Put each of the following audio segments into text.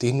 3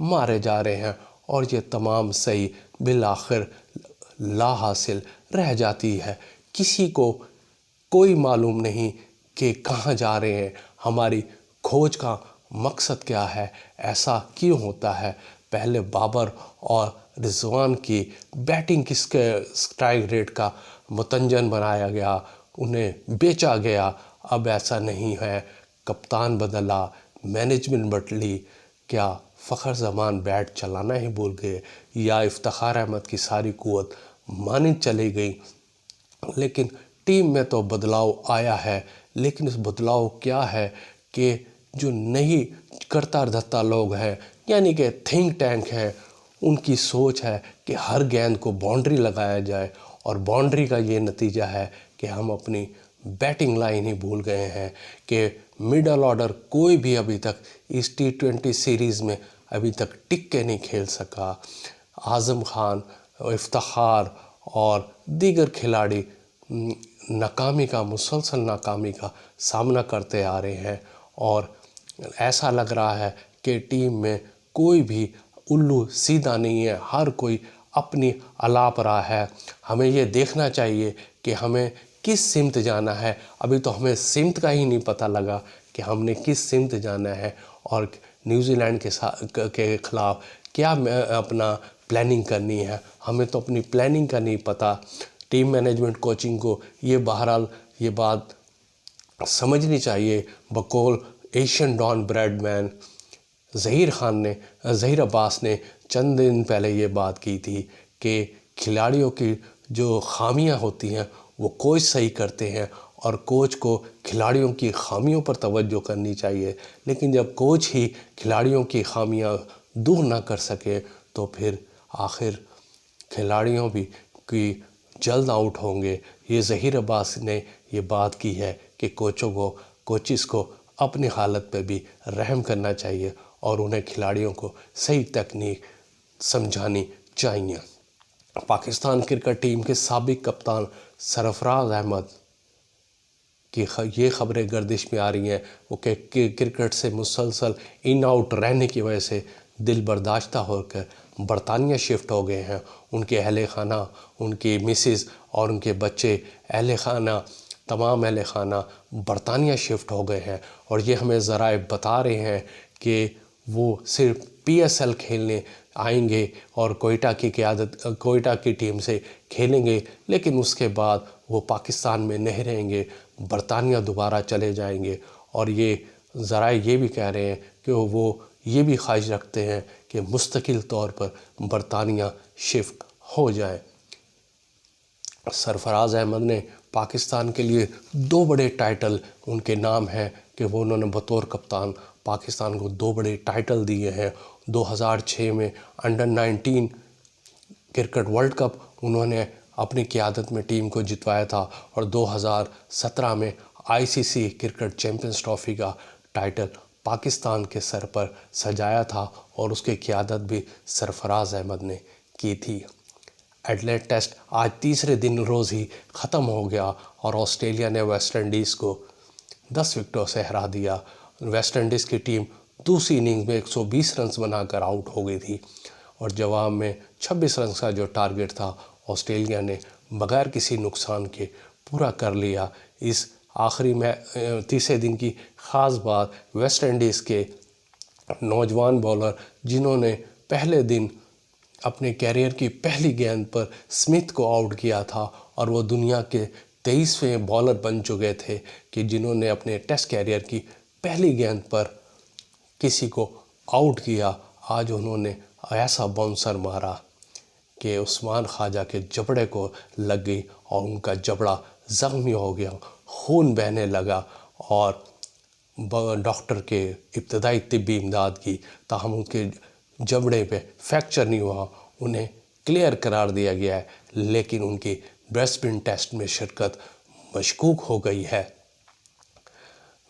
مارے جا رہے ہیں، اور یہ تمام صحیح بالآخر لا حاصل رہ جاتی ہے۔ کسی کو کوئی معلوم نہیں کہ کہاں جا رہے ہیں، ہماری کھوج کا مقصد کیا ہے، ایسا کیوں ہوتا ہے۔ پہلے بابر اور رضوان کی بیٹنگ کس کے اسٹرائک ریٹ کا متنجن بنایا گیا، انہیں بیچا گیا۔ اب ایسا نہیں ہے، کپتان بدلا، مینجمنٹ بدلی، کیا فخر زمان بیٹ چلانا ہی بھول گئے، یا افتخار احمد کی ساری قوت مانند چلی گئی۔ لیکن ٹیم میں تو بدلاؤ آیا ہے، لیکن اس بدلاؤ کیا ہے کہ جو نئی کرتا دھرتا لوگ ہیں، یعنی کہ تھنک ٹینک ہیں، ان کی سوچ ہے کہ ہر گیند کو باؤنڈری لگایا جائے، اور باؤنڈری کا یہ نتیجہ ہے کہ ہم اپنی بیٹنگ لائن ہی بھول گئے ہیں، کہ مڈل آرڈر کوئی بھی ابھی تک اس T20 سیریز میں ابھی تک ٹک کے نہیں کھیل سکا۔ اعظم خان، افتخار اور دیگر کھلاڑی ناکامی کا، مسلسل ناکامی کا سامنا کرتے آ رہے ہیں، اور ایسا لگ رہا ہے کہ ٹیم میں کوئی بھی الو سیدھا نہیں ہے، ہر کوئی اپنی الاپ راہ ہے۔ ہمیں یہ دیکھنا چاہیے کہ ہمیں کس سمت جانا ہے۔ ابھی تو ہمیں سمت کا ہی نہیں پتہ لگا کہ ہم نے کس سمت جانا ہے، اور نیوزی لینڈ کے خلاف کیا اپنا پلاننگ کرنی ہے، ہمیں تو اپنی پلاننگ کا نہیں پتہ۔ ٹیم مینجمنٹ کوچنگ کو یہ بہرحال یہ بات سمجھنی چاہیے۔ بقول ایشین ڈان بریڈ مین ظہیر عباس نے چند دن پہلے یہ بات کی تھی کہ کھلاڑیوں کی جو خامیاں ہوتی ہیں وہ کوچ صحیح کرتے ہیں، اور کوچ کو کھلاڑیوں کی خامیوں پر توجہ کرنی چاہیے۔ لیکن جب کوچ ہی کھلاڑیوں کی خامیاں دور نہ کر سکے تو پھر آخر کھلاڑیوں بھی کی جلد آؤٹ ہوں گے۔ یہ ظہیر عباس نے یہ بات کی ہے کہ کوچز کو اپنی حالت پہ بھی رحم کرنا چاہیے، اور انہیں کھلاڑیوں کو صحیح تکنیک سمجھانی چاہیے۔ پاکستان کرکٹ ٹیم کے سابق کپتان سرفراز احمد کی یہ خبریں گردش میں آ رہی ہیں وہ کہ کرکٹ سے مسلسل ان آؤٹ رہنے کی وجہ سے دل برداشتہ ہو کر برطانیہ شفٹ ہو گئے ہیں۔ ان کے اہل خانہ، ان کی مسز اور ان کے بچے، تمام اہل خانہ برطانیہ شفٹ ہو گئے ہیں، اور یہ ہمیں ذرائع بتا رہے ہیں کہ وہ صرف PSL کھیلنے آئیں گے اور کوئٹہ کی ٹیم سے کھیلیں گے، لیکن اس کے بعد وہ پاکستان میں نہیں رہیں گے، برطانیہ دوبارہ چلے جائیں گے۔ اور یہ ذرائع یہ بھی کہہ رہے ہیں کہ وہ یہ بھی خواہش رکھتے ہیں کہ مستقل طور پر برطانیہ شفٹ ہو جائے۔ سرفراز احمد نے پاکستان کے لیے 2 بڑے ٹائٹل ان کے نام ہیں کہ وہ انہوں نے بطور کپتان پاکستان کو 2 بڑے ٹائٹل دیے ہیں۔ 2006 میں انڈر-19 کرکٹ ورلڈ کپ انہوں نے اپنی قیادت میں ٹیم کو جتوایا تھا، اور 2017 میں ICC کرکٹ چیمپئنز ٹرافی کا ٹائٹل پاکستان کے سر پر سجایا تھا، اور اس کی قیادت بھی سرفراز احمد نے کی تھی۔ ایڈلیڈ ٹیسٹ آج تیسرے دن روز ہی ختم ہو گیا، اور آسٹریلیا نے ویسٹ انڈیز کو 10 وکٹوں سے ہرا دیا۔ ویسٹ انڈیز کی ٹیم دوسری اننگز میں 120 رنز بنا کر آؤٹ ہو گئی تھی، اور جواب میں 26 رنز کا جو ٹارگٹ تھا آسٹریلیا نے بغیر کسی نقصان کے پورا کر لیا۔ اس آخری میں تیسرے دن کی خاص بات ویسٹ انڈیز کے نوجوان بولر جنہوں نے پہلے دن اپنے کیریئر کی پہلی گیند پر سمتھ کو آؤٹ کیا تھا، اور وہ دنیا کے 23ویں بالر بن چکے تھے کہ جنہوں نے اپنے ٹیسٹ کیریئر کی پہلی گیند پر کسی کو آؤٹ کیا۔ آج انہوں نے ایسا باؤنسر مارا کہ عثمان خواجہ کے جبڑے کو لگ گئی، اور ان کا جبڑا زخمی ہو گیا، خون بہنے لگا، اور ڈاکٹر کے ابتدائی طبی امداد کی، تاہم ان کے جبڑے پہ فریکچر نہیں ہوا، انہیں کلیئر قرار دیا گیا ہے، لیکن ان کی برسبن ٹیسٹ میں شرکت مشکوک ہو گئی ہے۔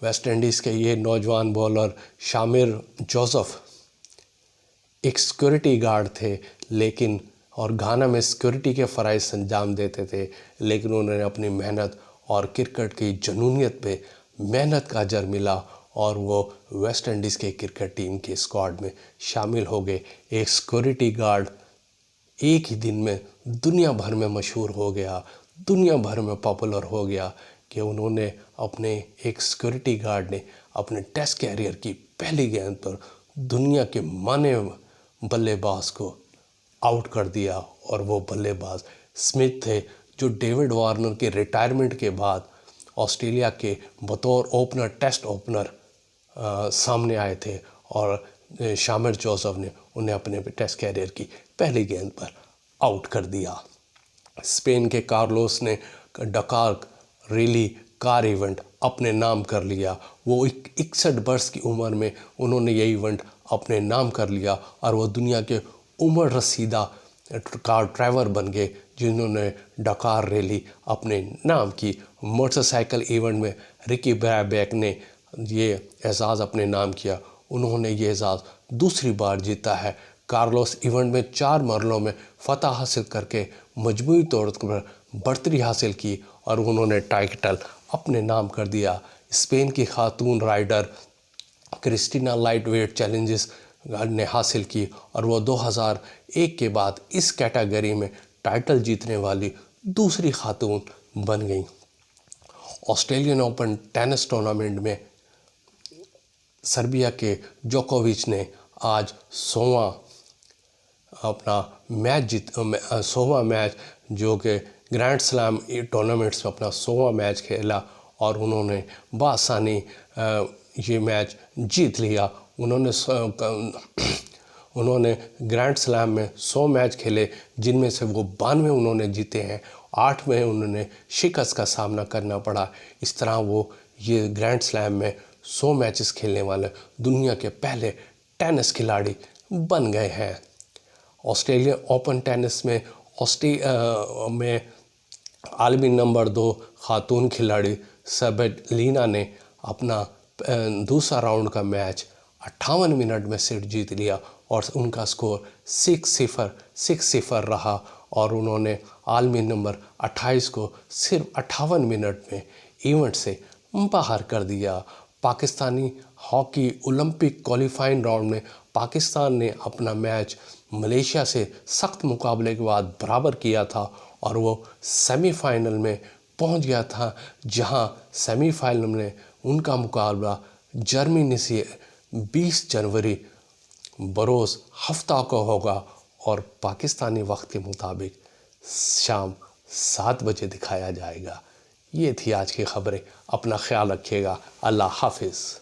ویسٹ انڈیز کے یہ نوجوان بولر شامر جوزف ایک سیکورٹی گارڈ تھے، لیکن اور گھانا میں سیکورٹی کے فرائض انجام دیتے تھے، لیکن انہوں نے اپنی محنت اور کرکٹ کی جنونیت پہ محنت کا اجر ملا، اور وہ ویسٹ انڈیز کے کرکٹ ٹیم کے اسکواڈ میں شامل ہو گئے۔ ایک سیکورٹی گارڈ ایک ہی دن میں دنیا بھر میں مشہور ہو گیا، دنیا بھر میں پاپولر ہو گیا کہ انہوں نے ایک سیکورٹی گارڈ نے اپنے ٹیسٹ کیریئر کی پہلی گیند پر دنیا کے مانے بلے باز کو آؤٹ کر دیا، اور وہ بلے باز اسمتھ تھے، جو ڈیوڈ وارنر کے ریٹائرمنٹ کے بعد آسٹریلیا کے بطور اوپنر، ٹیسٹ اوپنر سامنے آئے تھے، اور شامر جوزف نے انہیں اپنے ٹیسٹ کیریئر کی پہلی گیند پر آؤٹ کر دیا۔ اسپین کے کارلوس نے ڈکار ریلی کار ایونٹ اپنے نام کر لیا۔ وہ 61 برس کی عمر میں انہوں نے یہ ایونٹ اپنے نام کر لیا، اور وہ دنیا کے عمر رسیدہ کار ڈرائیور بن گئے جنہوں نے ڈکار ریلی اپنے نام کی۔ موٹر سائیکل ایونٹ میں رکی برابیک نے یہ اعزاز اپنے نام کیا، انہوں نے یہ اعزاز دوسری بار جیتا ہے۔ کارلوس ایونٹ میں 4 مرلوں میں فتح حاصل کر کے مجموعی طور پر برتری حاصل کی، اور انہوں نے ٹائٹل اپنے نام کر دیا۔ اسپین کی خاتون rider Cristina lightweight challenges نے حاصل کی، اور وہ 2001 کے بعد اس کیٹیگری میں ٹائٹل جیتنے والی دوسری خاتون بن گئیں۔ آسٹریلین اوپن ٹینس ٹورنامنٹ میں سربیا کے جوکووچ نے آج 100واں میچ جو کہ گرینڈ سلام ٹورنامنٹس میں اپنا 100واں میچ کھیلا، اور انہوں نے بآسانی یہ میچ جیت لیا۔ انہوں نے گرینڈ سلام میں 100 میچ کھیلے، جن میں سے وہ 92 انہوں نے جیتے ہیں، 8 میں انہوں نے شکست کا سامنا کرنا پڑا۔ اس طرح وہ یہ گرینڈ سلام میں 100 میچز کھیلنے والے دنیا کے پہلے ٹینس کھلاڑی بن گئے ہیں۔ آسٹریلین اوپن ٹینس میں عالمی نمبر 2 خاتون کھلاڑی سیبرینا نے اپنا دوسرا راؤنڈ کا میچ 58 منٹ میں سیٹ جیت لیا، اور ان کا سکور 6-0 رہا، اور انہوں نے عالمی نمبر 28 کو صرف 58 منٹ میں ایونٹ سے باہر کر دیا۔ Pakistani hockey Olympic qualifying round میں پاکستان نے اپنا میچ ملیشیا سے سخت مقابلے کے بعد برابر کیا تھا، اور وہ سیمی فائنل میں پہنچ گیا تھا، جہاں سیمی فائنل میں ان کا مقابلہ جرمنی سے 20 جنوری بروز ہفتہ کو ہوگا، اور پاکستانی وقت کے مطابق شام 7 بجے دکھایا جائے گا۔ یہ تھی آج کی خبریں، اپنا خیال رکھیے گا، اللہ حافظ۔